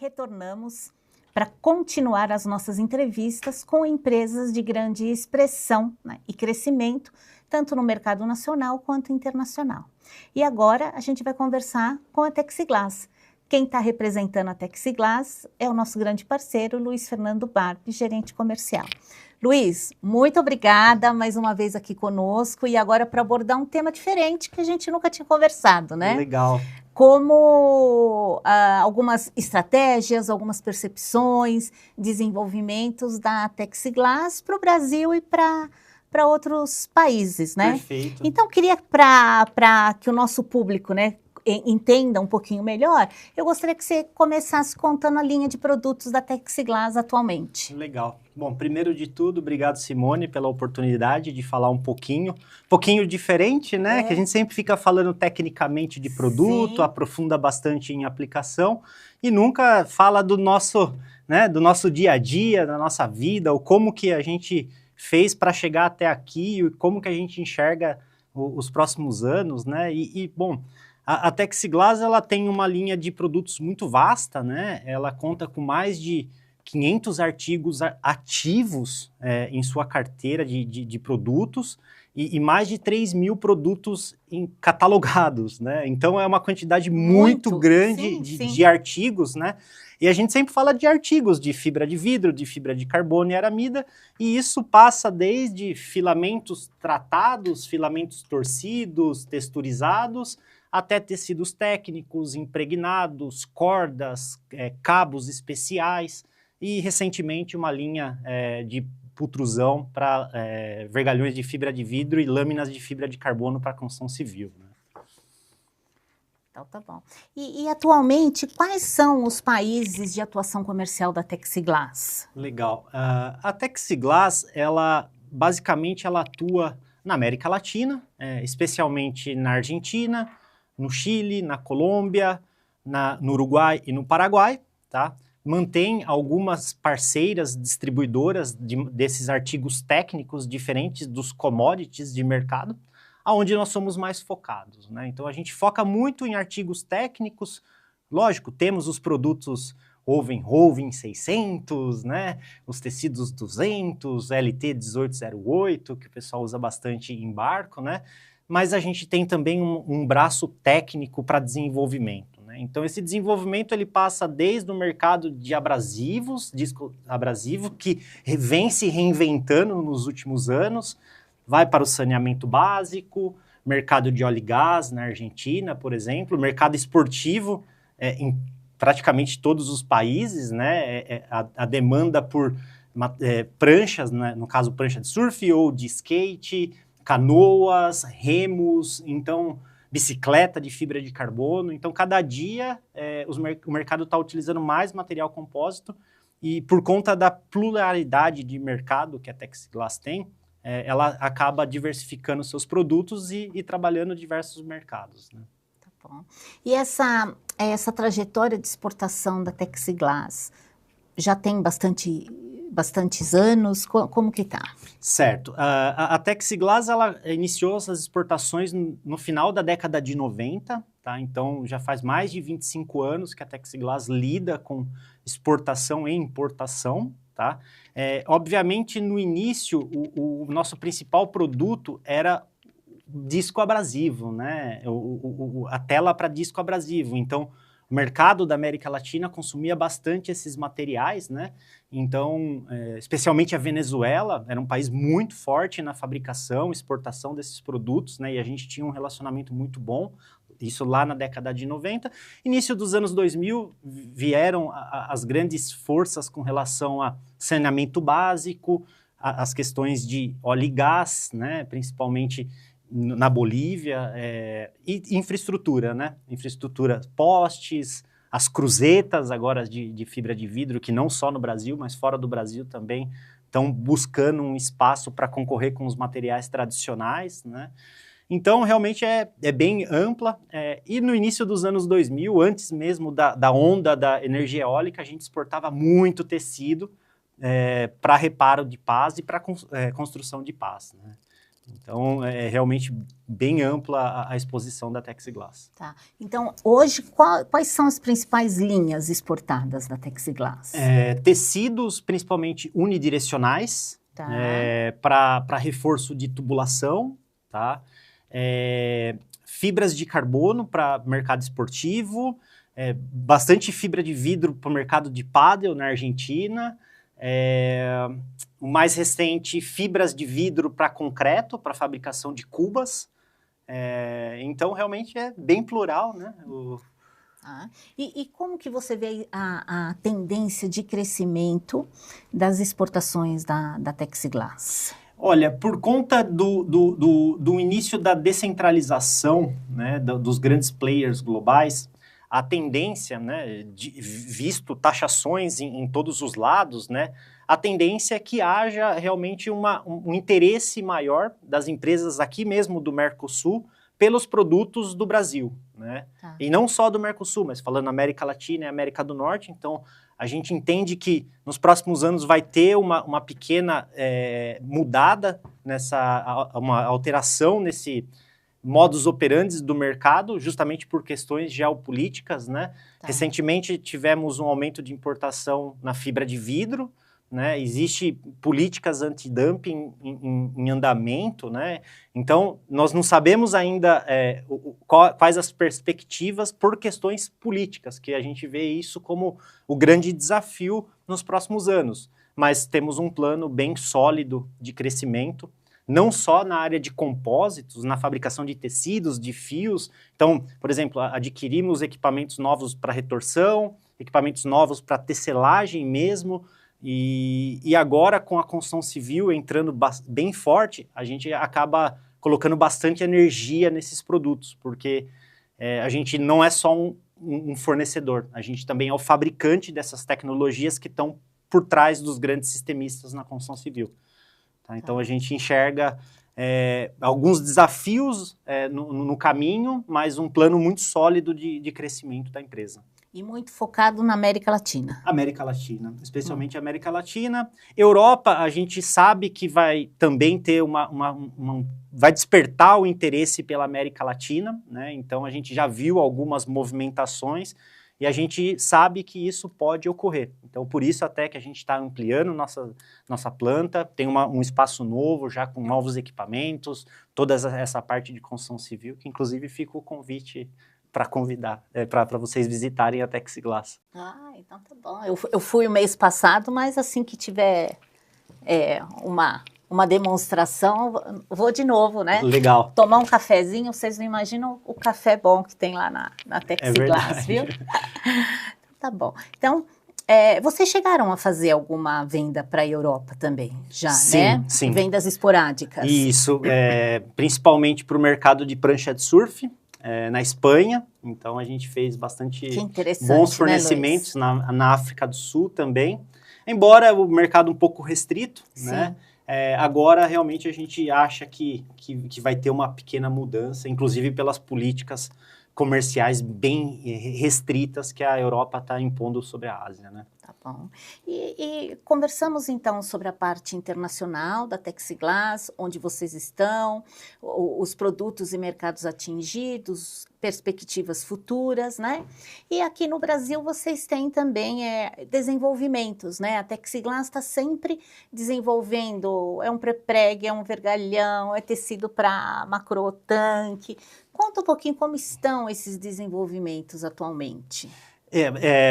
retornamos para continuar as nossas entrevistas com empresas de grande expressão, né, e crescimento, tanto no mercado nacional quanto internacional. E agora a gente vai conversar com a Texiglass. Quem está representando a Texiglass é o nosso grande parceiro, Luiz Fernando Barbi, gerente comercial. Luiz, muito obrigada mais uma vez aqui conosco e agora para abordar um tema diferente que a gente nunca tinha conversado, né? Legal. Como algumas estratégias, algumas percepções, desenvolvimentos da Texiglass para o Brasil e para outros países, né? Perfeito. Então, queria para que o nosso público, né, entenda um pouquinho melhor, eu gostaria que você começasse contando a linha de produtos da Texiglass atualmente. Legal. Bom, primeiro de tudo, obrigado, Simone, pela oportunidade de falar um pouquinho diferente, né? Que a gente sempre fica falando tecnicamente de produto, aprofunda bastante em aplicação e nunca fala do nosso, né, do nosso dia a dia, da nossa vida, ou como que a gente fez para chegar até aqui e como que a gente enxerga os próximos anos, né? Bom, a Texiglass, ela tem uma linha de produtos muito vasta, né? Ela conta com mais de 500 artigos ativos em sua carteira de produtos e mais de 3.000 produtos catalogados, né? Então, é uma quantidade muito grande de artigos, né? E a gente sempre fala de artigos de fibra de vidro, de fibra de carbono e aramida, e isso passa desde filamentos tratados, filamentos torcidos, texturizados, até tecidos técnicos, impregnados, cordas, cabos especiais e, recentemente, uma linha de pultrusão para vergalhões de fibra de vidro e lâminas de fibra de carbono para construção civil, né? Então, tá bom. E atualmente, quais são os países de atuação comercial da Texiglass? Legal. A Texiglass, basicamente, ela atua na América Latina, especialmente na Argentina, no Chile, na Colômbia, no Uruguai e no Paraguai, tá? Mantém algumas parceiras distribuidoras desses artigos técnicos diferentes dos commodities de mercado, aonde nós somos mais focados, né? Então, a gente foca muito em artigos técnicos. Lógico, temos os produtos Roving 600, né? Os tecidos 200, LT 1808, que o pessoal usa bastante em barco, né? Mas a gente tem também um braço técnico para desenvolvimento, né? Então, esse desenvolvimento ele passa desde o mercado de abrasivos, disco abrasivo, que vem se reinventando nos últimos anos, vai para o saneamento básico, mercado de óleo e gás na Argentina, por exemplo, mercado esportivo em praticamente todos os países, né? A demanda por pranchas, né? No caso, prancha de surf ou de skate, canoas, remos, então bicicleta de fibra de carbono. Então, cada dia o mercado está utilizando mais material compósito e por conta da pluralidade de mercado que a Texiglass tem, ela acaba diversificando seus produtos e trabalhando em diversos mercados, né? Tá bom. E essa trajetória de exportação da Texiglass já tem bastantes anos? Como que tá? Certo. A Texiglass, ela iniciou essas exportações no final da década de 90, tá? Então, já faz mais de 25 anos que a Texiglass lida com exportação e importação, tá? Obviamente, no início, o nosso principal produto era disco abrasivo, né? A tela para disco abrasivo. Então, o mercado da América Latina consumia bastante esses materiais, né? Então, especialmente a Venezuela, era um país muito forte na fabricação, exportação desses produtos, né? E a gente tinha um relacionamento muito bom, isso lá na década de 90. Início dos anos 2000, vieram as grandes forças com relação a saneamento básico, as questões de óleo e gás, né? Principalmente na Bolívia, e infraestrutura, né? Infraestrutura, postes, as cruzetas agora de fibra de vidro, que não só no Brasil, mas fora do Brasil também estão buscando um espaço para concorrer com os materiais tradicionais, né? Então, realmente é bem ampla, e no início dos anos 2000, antes mesmo da onda da energia eólica, a gente exportava muito tecido para reparo de pás e para construção de pás, né? Então, é realmente bem ampla a exposição da Texiglass. Tá. Então, hoje, quais são as principais linhas exportadas da Texiglass? Tecidos, principalmente unidirecionais, Tá. Para reforço de tubulação, tá? Fibras de carbono para mercado esportivo, bastante fibra de vidro para o mercado de pádel na Argentina, o mais recente, fibras de vidro para concreto, para fabricação de cubas. Então, realmente é bem plural, né? E como que você vê a tendência de crescimento das exportações da Texiglass? Olha, por conta do início da descentralização, né, dos grandes players globais, a tendência, né, visto taxações em todos os lados, né, a tendência é que haja realmente um interesse maior das empresas aqui mesmo do Mercosul pelos produtos do Brasil, né? Tá. E não só do Mercosul, mas falando América Latina e América do Norte. Então, a gente entende que nos próximos anos vai ter uma pequena mudada, uma alteração nesse modus operandi do mercado, justamente por questões geopolíticas, né? Tá. Recentemente tivemos um aumento de importação na fibra de vidro, né? Existem políticas antidumping em andamento, né? Então, nós não sabemos ainda quais as perspectivas por questões políticas, que a gente vê isso como o grande desafio nos próximos anos. Mas temos um plano bem sólido de crescimento, não só na área de compósitos, na fabricação de tecidos, de fios. Então, por exemplo, adquirimos equipamentos novos para retorção, equipamentos novos para tecelagem mesmo. E agora, com a construção civil entrando bem forte, a gente acaba colocando bastante energia nesses produtos, porque a gente não é só um fornecedor, a gente também é o fabricante dessas tecnologias que estão por trás dos grandes sistemistas na construção civil. Tá? Então, a gente enxerga alguns desafios no caminho, mas um plano muito sólido de crescimento da empresa. E muito focado na América Latina. América Latina, especialmente América Latina. Europa, a gente sabe que vai também ter vai despertar o interesse pela América Latina, né? Então, a gente já viu algumas movimentações e a gente sabe que isso pode ocorrer. Então, por isso até que a gente está ampliando nossa planta, tem um espaço novo, já com novos equipamentos, toda essa parte de construção civil, que inclusive fica o convite para convidar, para vocês visitarem a Texiglass. Então tá bom. Eu fui o mês passado, mas assim que tiver uma demonstração, vou de novo, né? Legal. Tomar um cafezinho, vocês não imaginam o café bom que tem lá na Texiglass, viu? Tá bom. Então, vocês chegaram a fazer alguma venda para a Europa também, já, sim, né? Sim. Vendas esporádicas. Isso, principalmente para o mercado de prancha de surf, na Espanha. Então, a gente fez bastante bons fornecimentos, né, na África do Sul também. Embora o mercado um pouco restrito, né? Agora, realmente, a gente acha que vai ter uma pequena mudança, inclusive pelas políticas comerciais bem restritas que a Europa está impondo sobre a Ásia, né? Tá bom. E conversamos, então, sobre a parte internacional da Texiglass, onde vocês estão, os produtos e mercados atingidos, perspectivas futuras, né? E aqui no Brasil vocês têm também desenvolvimentos, né? A Texiglass está sempre desenvolvendo, é um pré-preg, é um vergalhão, é tecido para macrotanque. Conta um pouquinho como estão esses desenvolvimentos atualmente.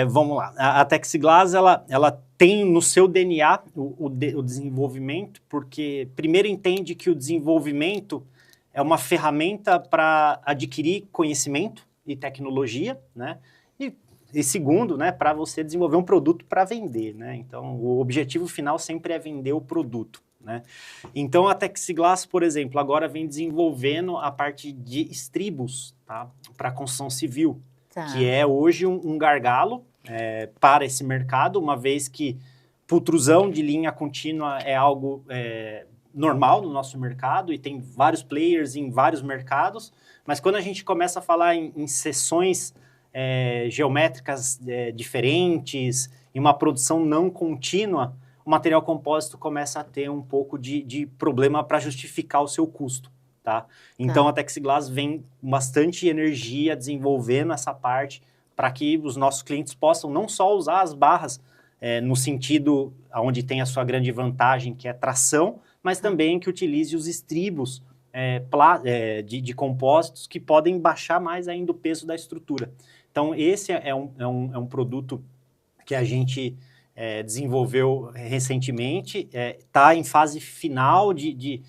Vamos lá. A Texiglass, ela tem no seu DNA o desenvolvimento, porque primeiro entende que o desenvolvimento é uma ferramenta para adquirir conhecimento e tecnologia, né? E segundo, né, para você desenvolver um produto para vender, né? Então, o objetivo final sempre é vender o produto, né? Então, a Texiglass, por exemplo, agora vem desenvolvendo a parte de estribos, tá? Para construção civil. Tá. Que é hoje um gargalo para esse mercado, uma vez que pultrusão de linha contínua é algo normal no nosso mercado e tem vários players em vários mercados, mas quando a gente começa a falar em seções geométricas diferentes, em uma produção não contínua, o material compósito começa a ter um pouco de problema para justificar o seu custo, tá? Então, a Texiglass vem com bastante energia desenvolvendo essa parte para que os nossos clientes possam não só usar as barras no sentido onde tem a sua grande vantagem, que é tração, mas também que utilize os estribos de compósitos que podem baixar mais ainda o peso da estrutura. Então, esse é um produto que a gente desenvolveu recentemente, está em fase final de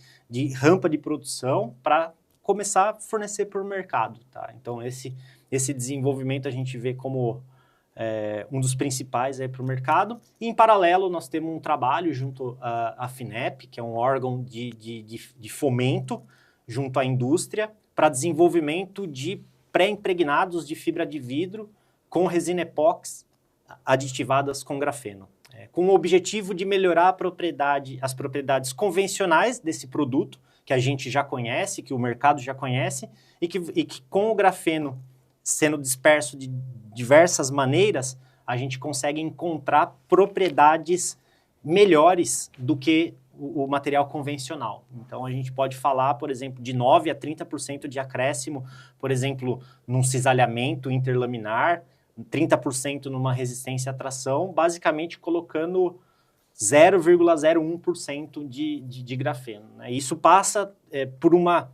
rampa de produção para começar a fornecer para o mercado. Tá? Então, esse desenvolvimento a gente vê como um dos principais para o mercado. E, em paralelo, nós temos um trabalho junto à FINEP, que é um órgão de fomento junto à indústria, para desenvolvimento de pré-impregnados de fibra de vidro com resina epóxi aditivadas com grafeno, com o objetivo de melhorar as propriedades convencionais desse produto, que a gente já conhece, que o mercado já conhece, e que com o grafeno sendo disperso de diversas maneiras, a gente consegue encontrar propriedades melhores do que o material convencional. Então, a gente pode falar, por exemplo, de 9% a 30% de acréscimo, por exemplo, num cisalhamento interlaminar, 30% numa resistência à tração, basicamente colocando 0,01% de grafeno. Né? Isso passa por uma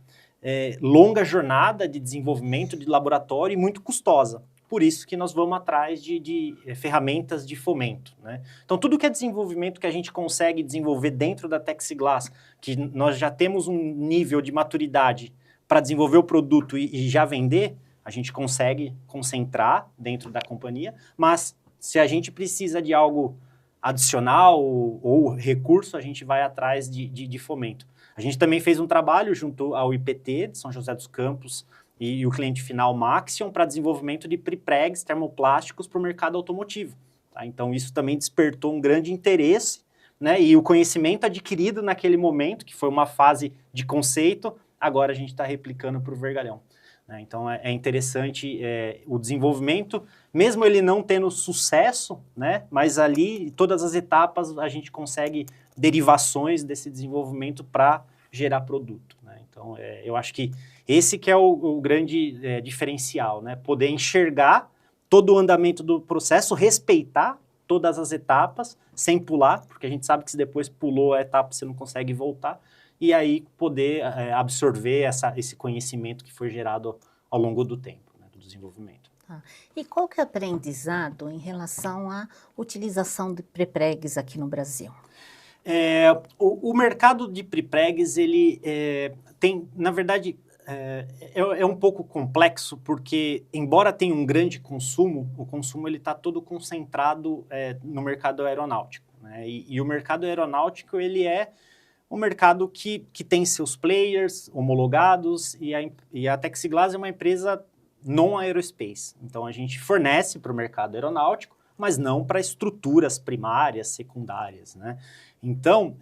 longa jornada de desenvolvimento de laboratório e muito custosa. Por isso que nós vamos atrás de ferramentas de fomento. Né? Então, tudo que é desenvolvimento que a gente consegue desenvolver dentro da Texiglass, que nós já temos um nível de maturidade para desenvolver o produto e já vender, a gente consegue concentrar dentro da companhia, mas se a gente precisa de algo adicional ou recurso, a gente vai atrás de fomento. A gente também fez um trabalho junto ao IPT de São José dos Campos e o cliente final Maxion para desenvolvimento de prepregs termoplásticos para o mercado automotivo. Tá? Então, isso também despertou um grande interesse, né? E o conhecimento adquirido naquele momento, que foi uma fase de conceito, agora a gente está replicando para o vergalhão. Né? Então, é interessante o desenvolvimento, mesmo ele não tendo sucesso, né? Mas ali, todas as etapas, a gente consegue derivações desse desenvolvimento para gerar produto. Né? Então, eu acho que esse que é o grande diferencial, né? Poder enxergar todo o andamento do processo, respeitar todas as etapas, sem pular, porque a gente sabe que se depois pulou a etapa, você não consegue voltar, e aí poder absorver esse conhecimento que foi gerado ao longo do tempo, né, do desenvolvimento. Tá. E qual que é o aprendizado em relação à utilização de prepregs aqui no Brasil? O mercado de prepregs, ele tem, na verdade, é um pouco complexo, porque embora tenha um grande consumo, o consumo está todo concentrado no mercado aeronáutico. Né? E o mercado aeronáutico, ele é um mercado que tem seus players homologados, e a Texiglass é uma empresa non-aerospace. Então, a gente fornece para o mercado aeronáutico, mas não para estruturas primárias, secundárias. Né? Então,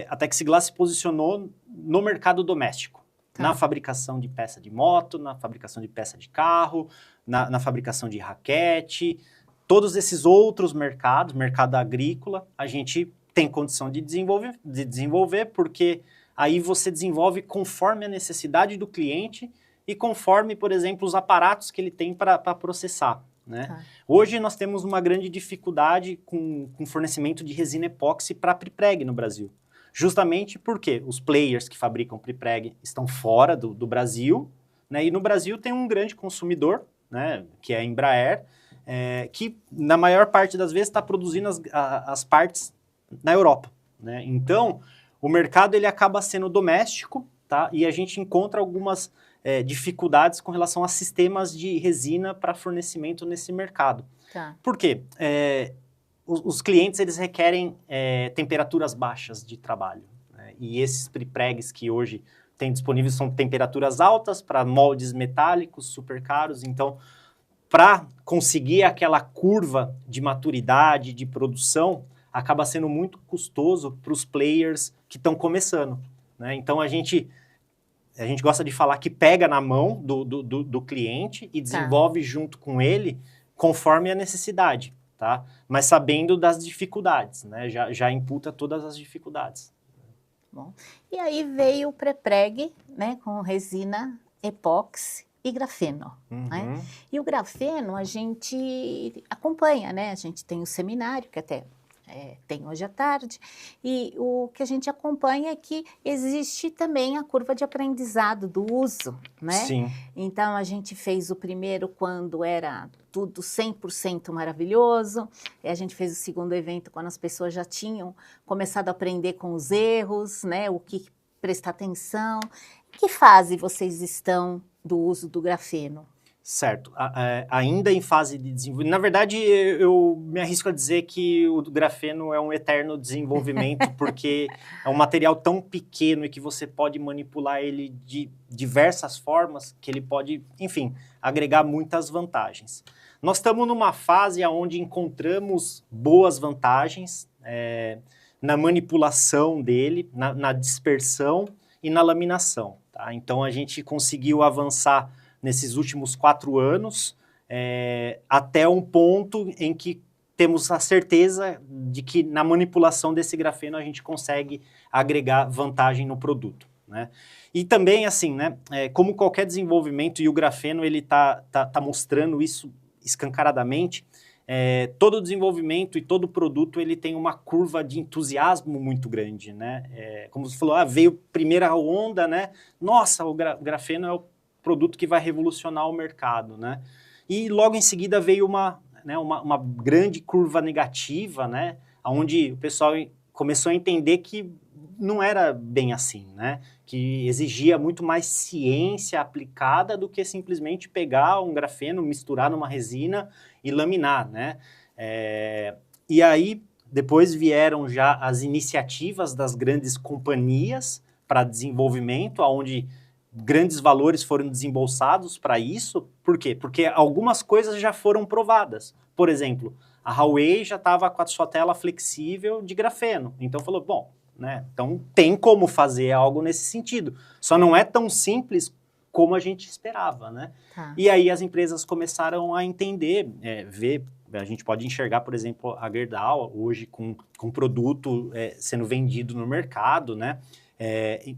a Texiglass se posicionou no mercado doméstico, na fabricação de peça de moto, na fabricação de peça de carro, na fabricação de raquete, todos esses outros mercados, mercado agrícola, a gente tem condição de desenvolver, porque aí você desenvolve conforme a necessidade do cliente e conforme, por exemplo, os aparatos que ele tem para processar. Né? Hoje nós temos uma grande dificuldade com fornecimento de resina epóxi para prepreg no Brasil. Justamente porque os players que fabricam prepreg estão fora do Brasil, né? E no Brasil tem um grande consumidor, né? Que é a Embraer, que na maior parte das vezes está produzindo as partes na Europa. Né? Então, o mercado ele acaba sendo doméstico, tá? E a gente encontra algumas dificuldades com relação a sistemas de resina para fornecimento nesse mercado. Tá. Por quê? Os clientes eles requerem temperaturas baixas de trabalho. Né? E esses prepregs que hoje tem disponíveis são temperaturas altas para moldes metálicos super caros. Então, para conseguir aquela curva de maturidade, de produção, acaba sendo muito custoso para os players que estão começando. Né? Então, a gente gosta de falar que pega na mão do cliente e desenvolve junto com ele conforme a necessidade. tá? Mas sabendo das dificuldades, né? Já imputa todas as dificuldades. Bom, e aí veio o pré-preg, né, com resina epóxi e grafeno, né? E o grafeno a gente acompanha, né? A gente tem o seminário, que até tem hoje à tarde, e o que a gente acompanha é que existe também a curva de aprendizado do uso, né? Sim. Então, a gente fez o primeiro quando era tudo 100% maravilhoso, e a gente fez o segundo evento quando as pessoas já tinham começado a aprender com os erros, né? O que prestar atenção. Em que fase vocês estão do uso do grafeno? Certo. Ainda em fase de desenvolvimento. Na verdade, eu me arrisco a dizer que o grafeno é um eterno desenvolvimento, porque é um material tão pequeno e que você pode manipular ele de diversas formas, que ele pode, enfim, agregar muitas vantagens. Nós estamos numa fase onde encontramos boas vantagens na manipulação dele, na dispersão e na laminação. Tá? Então, a gente conseguiu avançar nesses últimos 4 anos, até um ponto em que temos a certeza de que na manipulação desse grafeno a gente consegue agregar vantagem no produto, né? E também, assim, né, como qualquer desenvolvimento, e o grafeno ele tá mostrando isso escancaradamente, todo desenvolvimento e todo produto ele tem uma curva de entusiasmo muito grande, né? Como você falou, veio primeira onda, né? Nossa, o grafeno é o produto que vai revolucionar o mercado, né? E logo em seguida veio uma grande curva negativa, né? Onde o pessoal começou a entender que não era bem assim, né? Que exigia muito mais ciência aplicada do que simplesmente pegar um grafeno, misturar numa resina e laminar, né? E aí, depois vieram já as iniciativas das grandes companhias para desenvolvimento, onde grandes valores foram desembolsados para isso. Por quê? Porque algumas coisas já foram provadas. Por exemplo, a Huawei já estava com a sua tela flexível de grafeno. Então falou, bom, né? Então tem como fazer algo nesse sentido. Só não é tão simples como a gente esperava, né? Tá. E aí as empresas começaram a entender, ver. A gente pode enxergar, por exemplo, a Gerdau hoje com produto sendo vendido no mercado, né?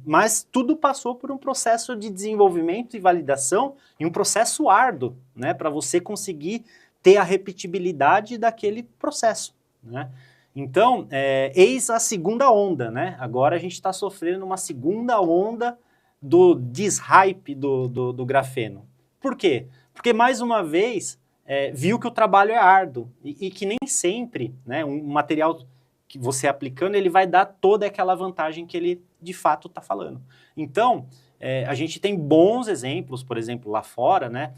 Mas tudo passou por um processo de desenvolvimento e validação e um processo árduo, né, para você conseguir ter a repetibilidade daquele processo, né? Então, eis a segunda onda, né? Agora a gente está sofrendo uma segunda onda do deshype do grafeno. Por quê? Porque, mais uma vez, viu que o trabalho é árduo e que nem sempre, né, um material que você aplicando, ele vai dar toda aquela vantagem que ele de fato está falando. Então, a gente tem bons exemplos, por exemplo, lá fora, né?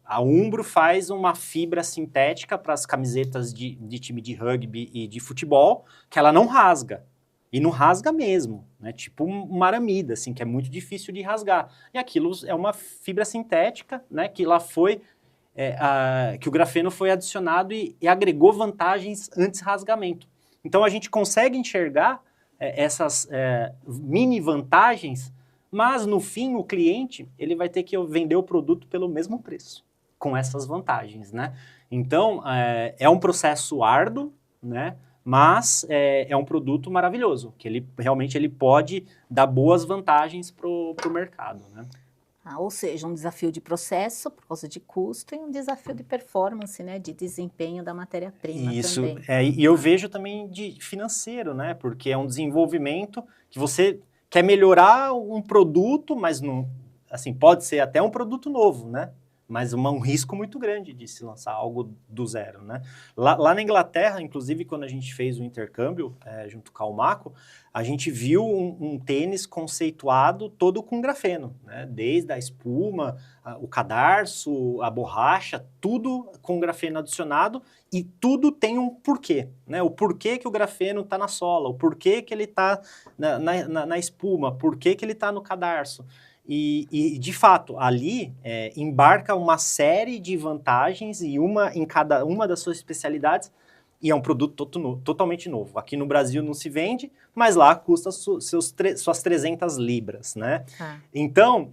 A Umbro faz uma fibra sintética para as camisetas de time de rugby e de futebol, que ela não rasga. E não rasga mesmo, né? Tipo uma aramida, assim, que é muito difícil de rasgar. E aquilo é uma fibra sintética, né? Que lá foi... que o grafeno foi adicionado e agregou vantagens anti-rasgamento. Então, a gente consegue enxergar essas mini vantagens, mas, no fim, o cliente ele vai ter que vender o produto pelo mesmo preço, com essas vantagens, né? Então, é um processo árduo, né? Mas é um produto maravilhoso, que ele realmente pode dar boas vantagens para o mercado, né? Ou seja, um desafio de processo por causa de custo e um desafio de performance, né, de desempenho da matéria-prima também. E eu vejo também de financeiro, né, porque é um desenvolvimento que você quer melhorar um produto, mas não, assim, pode ser até um produto novo, né, mas um risco muito grande de se lançar algo do zero, né. Lá na Inglaterra, inclusive, quando a gente fez o intercâmbio junto com a Almaco, a gente viu um tênis conceituado todo com grafeno, né? Desde a espuma, o cadarço, a borracha, tudo com grafeno adicionado, e tudo tem um porquê, né? O porquê que o grafeno está na sola, o porquê que ele está na espuma, porquê que ele está no cadarço. E, de fato, ali embarca uma série de vantagens e em cada uma das suas especialidades, e é um produto totalmente novo. Aqui no Brasil não se vende, mas lá custa suas 300 libras, né? Ah. Então,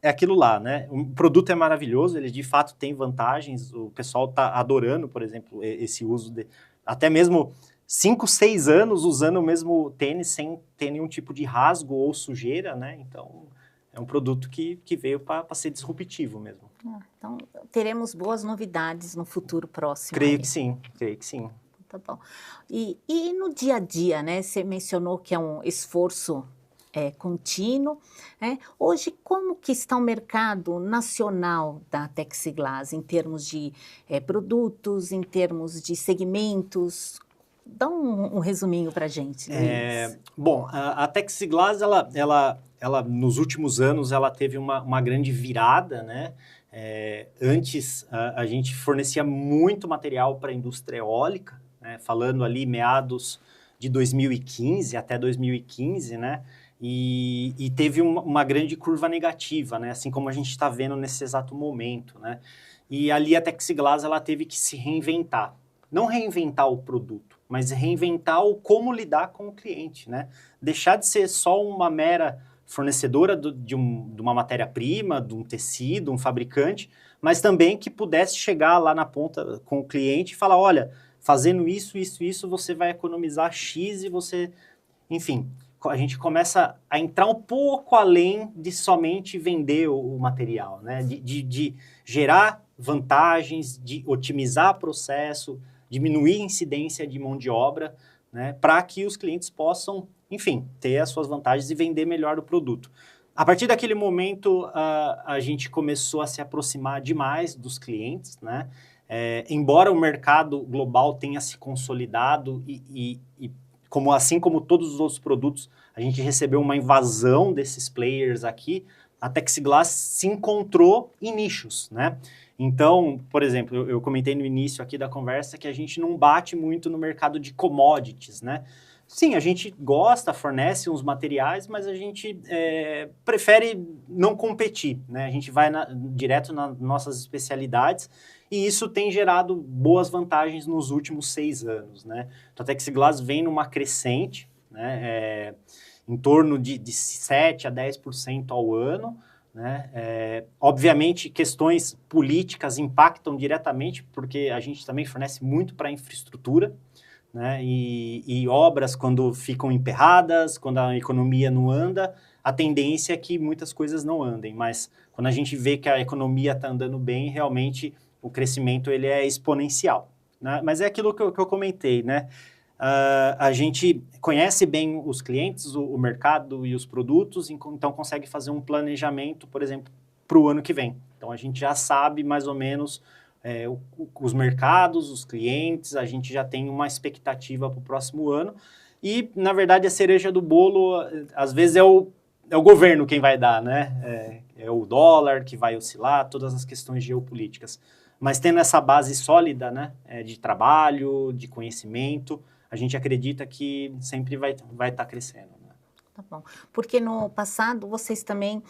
é aquilo lá, né? O produto é maravilhoso, ele de fato tem vantagens, o pessoal tá adorando, por exemplo, esse uso de... Até mesmo 5, 6 anos usando o mesmo tênis sem ter nenhum tipo de rasgo ou sujeira, né? Então, é um produto que veio para ser disruptivo mesmo. Então, teremos boas novidades no futuro próximo. Creio que sim, creio que sim. Tá bom. E no dia a dia, né? Você mencionou que é um esforço contínuo, né? Hoje, como que está o mercado nacional da Texiglass em termos de produtos, em termos de segmentos? Dá um resuminho para a gente, Luiz. Bom, a Texiglass, ela nos últimos anos, ela teve uma grande virada, né? Antes, a gente fornecia muito material para a indústria eólica, né? Falando ali meados de 2015 até 2015, né? E teve uma grande curva negativa, né? Assim como a gente está vendo nesse exato momento, né? E ali a Texiglass, ela teve que se reinventar. Não reinventar o produto, mas reinventar o como lidar com o cliente, né? Deixar de ser só uma mera fornecedora de uma matéria-prima, de um tecido, um fabricante, mas também que pudesse chegar lá na ponta com o cliente e falar, olha, fazendo isso, você vai economizar X e você... Enfim, a gente começa a entrar um pouco além de somente vender o material, né? De gerar vantagens, de otimizar processo, diminuir a incidência de mão de obra, né, para que os clientes possam, enfim, ter as suas vantagens e vender melhor o produto. A partir daquele momento, a gente começou a se aproximar demais dos clientes, né? Embora o mercado global tenha se consolidado e assim como todos os outros produtos, a gente recebeu uma invasão desses players aqui, a Texiglass se encontrou em nichos, né? Então, por exemplo, eu comentei no início aqui da conversa que a gente não bate muito no mercado de commodities, né? Sim, a gente gosta, fornece uns materiais, mas a gente prefere não competir, né? A gente vai direto nas nossas especialidades e isso tem gerado boas vantagens nos últimos 6 anos, né? Então, a Texiglass vem numa crescente, né? Em torno de 7 a 10% ao ano, né? Obviamente, questões políticas impactam diretamente, porque a gente também fornece muito para a infraestrutura, né? E obras, quando ficam emperradas, quando a economia não anda, a tendência é que muitas coisas não andem, mas quando a gente vê que a economia está andando bem, realmente o crescimento ele é exponencial, né? Mas é aquilo que eu comentei, né? A gente conhece bem os clientes, o mercado e os produtos, então consegue fazer um planejamento, por exemplo, para o ano que vem. Então, a gente já sabe mais ou menos os mercados, os clientes, a gente já tem uma expectativa para o próximo ano. E, na verdade, a cereja do bolo, às vezes, é o governo quem vai dar, né? É o dólar que vai oscilar, todas as questões geopolíticas. Mas tendo essa base sólida, né, de trabalho, de conhecimento, a gente acredita que sempre vai estar crescendo. Né? Tá bom. Porque no passado vocês também,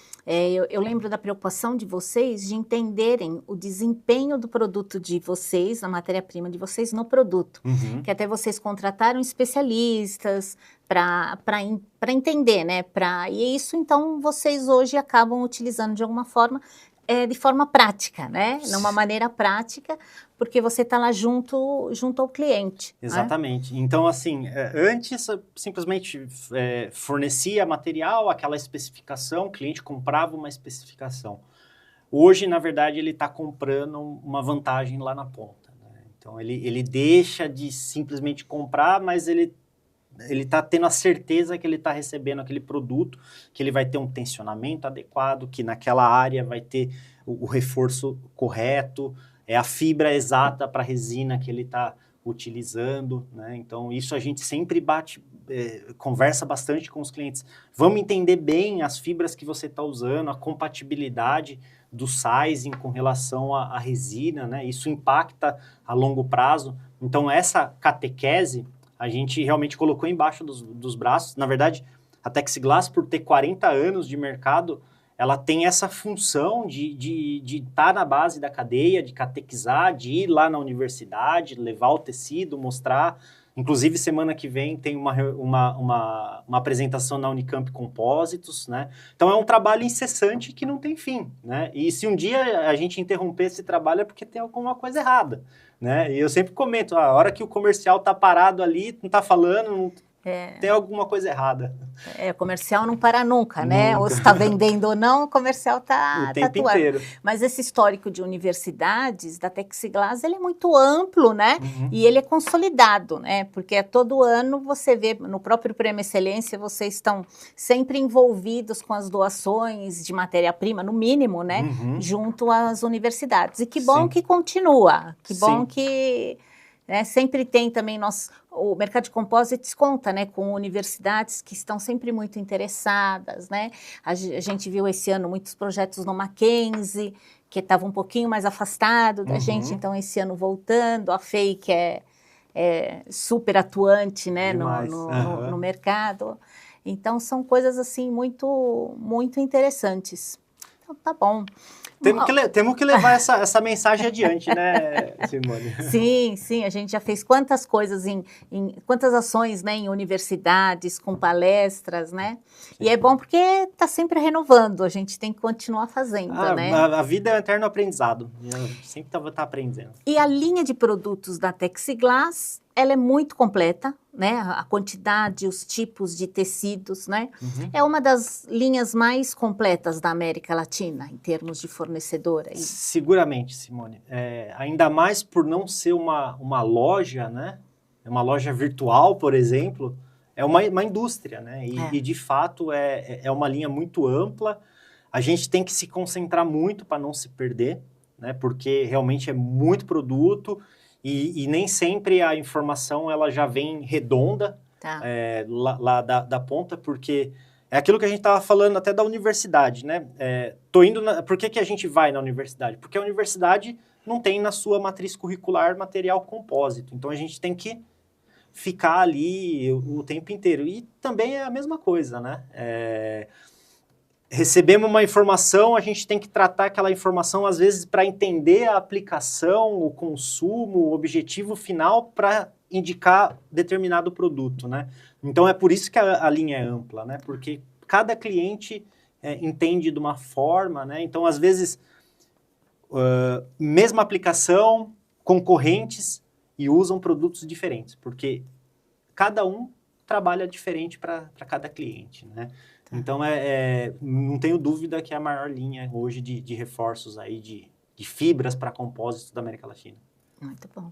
eu lembro da preocupação de vocês de entenderem o desempenho do produto de vocês, a matéria-prima de vocês no produto. Uhum. Que até vocês contrataram especialistas para entender, né? E isso, então, vocês hoje acabam utilizando de alguma forma, de forma prática, né? Numa maneira prática, porque você está lá junto ao cliente. Exatamente. Né? Então, assim, antes simplesmente fornecia material, aquela especificação, o cliente comprava uma especificação. Hoje, na verdade, ele está comprando uma vantagem lá na ponta. Né? Então, ele deixa de simplesmente comprar, mas ele está tendo a certeza que ele está recebendo aquele produto, que ele vai ter um tensionamento adequado, que naquela área vai ter o reforço correto, a fibra exata para a resina que ele está utilizando, né? Então, isso a gente sempre conversa bastante com os clientes. Vamos entender bem as fibras que você está usando, a compatibilidade do sizing com relação à resina, né? Isso impacta a longo prazo. Então, essa catequese a gente realmente colocou embaixo dos braços. Na verdade, a Texiglass, por ter 40 anos de mercado, ela tem essa função de estar na base da cadeia, de catequizar, de ir lá na universidade, levar o tecido, mostrar, Inclusive, semana que vem tem uma apresentação na Unicamp Compósitos, né? Então, é um trabalho incessante que não tem fim, né? E se um dia a gente interromper esse trabalho é porque tem alguma coisa errada, né? E eu sempre comento, a hora que o comercial tá parado ali, não tá falando, não... tem alguma coisa errada. O comercial não para nunca, né? Ou se está vendendo ou não, o comercial está o tempo inteiro. Mas esse histórico de universidades, da Texiglas, ele é muito amplo, né? E ele é consolidado, né? Porque todo ano você vê, no próprio Prêmio Excelência, vocês estão sempre envolvidos com as doações de matéria-prima, no mínimo, né? Junto às universidades. E que bom que continua, que bom que... sempre tem também o mercado de composites conta, né, com universidades que estão sempre muito interessadas, né? A gente viu esse ano muitos projetos no Mackenzie, que estava um pouquinho mais afastado da gente, então esse ano voltando, a FEI que é super atuante, né, no mercado. Então são coisas assim muito, muito interessantes. Então tá bom. Temos que levar essa mensagem adiante, né, Simone? Sim, a gente já fez quantas coisas, quantas ações, né, em universidades, com palestras, né? Sim. E é bom porque está sempre renovando, a gente tem que continuar fazendo, né? A vida é um eterno aprendizado, sempre tá aprendendo. E a linha de produtos da Texiglas, ela é muito completa, né? A quantidade, os tipos de tecidos, né? É uma das linhas mais completas da América Latina, em termos de fornecedora. Seguramente, Simone. Ainda mais por não ser uma loja, né? Uma loja virtual, por exemplo, é uma indústria, né? E de fato, é uma linha muito ampla. A gente tem que se concentrar muito para não se perder, né? Porque realmente é muito produto. E nem sempre a informação ela já vem redonda lá da ponta, porque é aquilo que a gente estava falando até da universidade, né? Por que a gente vai na universidade? Porque a universidade não tem na sua matriz curricular material compósito, então a gente tem que ficar ali o tempo inteiro. E também é a mesma coisa, né? Recebemos uma informação, a gente tem que tratar aquela informação, às vezes, para entender a aplicação, o consumo, o objetivo final para indicar determinado produto, né? Então, é por isso que a linha é ampla, né? Porque cada cliente entende de uma forma, né? Então, às vezes, mesma aplicação, concorrentes e usam produtos diferentes, porque cada um trabalha diferente para cada cliente, né? Então, não tenho dúvida que é a maior linha hoje de reforços aí, de fibras para compósitos da América Latina. Muito bom.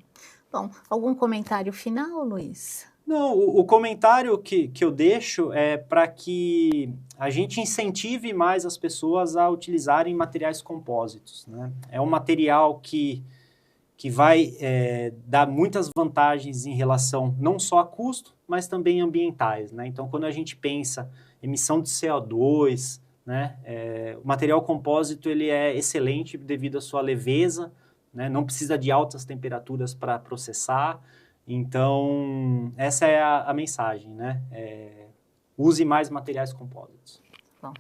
Bom, algum comentário final, Luiz? Não, o comentário que eu deixo é para que a gente incentive mais as pessoas a utilizarem materiais compósitos, né? É um material que vai dar muitas vantagens em relação não só a custo, mas também ambientais, né? Então, quando a gente pensa emissão de CO2, né? O material compósito ele é excelente devido à sua leveza, né? Não precisa de altas temperaturas para processar. Então, essa é a mensagem, né? Use mais materiais compósitos. Bom.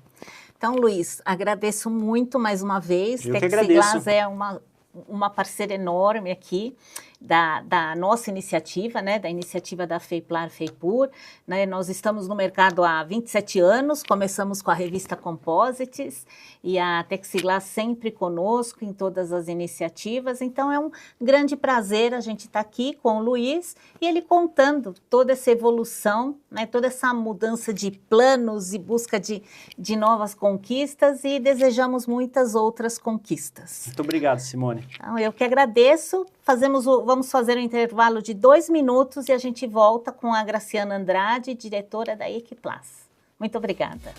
Então, Luiz, agradeço muito mais uma vez. Eu que agradeço. Texiglas é uma parceira enorme aqui da nossa iniciativa, né, da iniciativa da FEIPLAR-FEIPUR, né, nós estamos no mercado há 27 anos, começamos com a revista Composites e a Texiglas sempre conosco em todas as iniciativas, então é um grande prazer a gente estar aqui com o Luiz e ele contando toda essa evolução, né, toda essa mudança de planos e busca de novas conquistas e desejamos muitas outras conquistas. Muito obrigado, Simone. Então, eu que agradeço. Vamos fazer um intervalo de 2 minutos e a gente volta com a Graciana Andrade, diretora da Equiplas. Muito obrigada.